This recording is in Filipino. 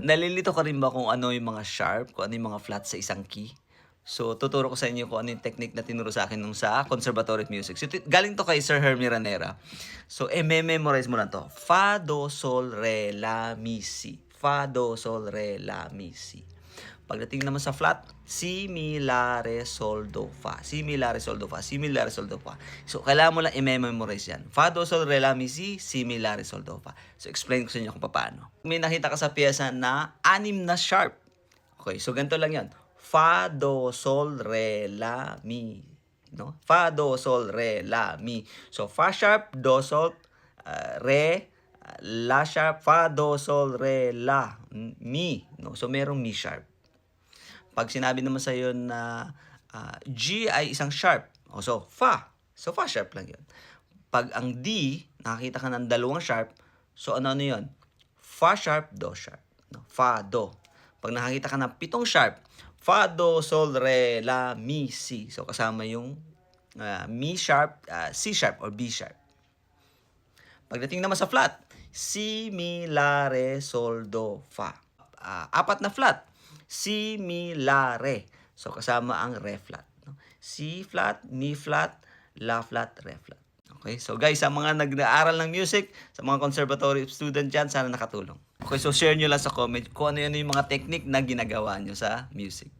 Nalilito ka rin ba kung ano yung mga sharp, kung ano yung mga flat sa isang key? So, tuturo ko sa inyo kung ano yung technique na tinuro sa akin nung sa Conservatory of Music. So, galing to kay Sir Hermie Ranera. So, memorize mo lang to. Fa, do, sol, re, la, mi, si. Fa, do, sol, re, la, mi, si. Pagdating naman sa flat, si, mi, la, re, sol, do, fa. Si, mi, la, re, sol, do, fa. Si, mi, la, re, sol, do, fa. So, kailangan mo lang i-memorize yan. Fa, do, sol, re, la, mi, si, mi, la, re, sol, do, fa. So, explain ko sa inyo kung paano. May nakita ka sa piyesa na 6 na sharp. Okay, so ganito lang yan. Fa, do, sol, re, la, mi. No? Fa, do, sol, re, la, mi. So, fa sharp, do, sol, re, la sharp, fa, do, sol, re, la, mi. No? So, merong mi sharp. Pag sinabi naman sa iyo na G ay isang sharp, so fa. So fa sharp lang 'yun. Pag ang D, nakakita ka ng dalawang sharp, so ano yun? Fa sharp, do sharp. No? Fa, do. Pag nakakita ka ng 7 sharp, fa, do, sol, re, la, mi, si. So kasama yung mi sharp, C sharp, or B sharp. Pagdating naman sa flat, si, mi, la, re, sol, do, fa. 4 na flat. Si, mi, la, re. So, kasama ang re flat. No? Si flat, mi flat, la flat, re flat. Okay? So, guys, sa mga nag-aaral ng music, sa mga conservatory student dyan, sana nakatulong. Okay, so share nyo lang sa comment kung ano yung mga technique na ginagawa nyo sa music.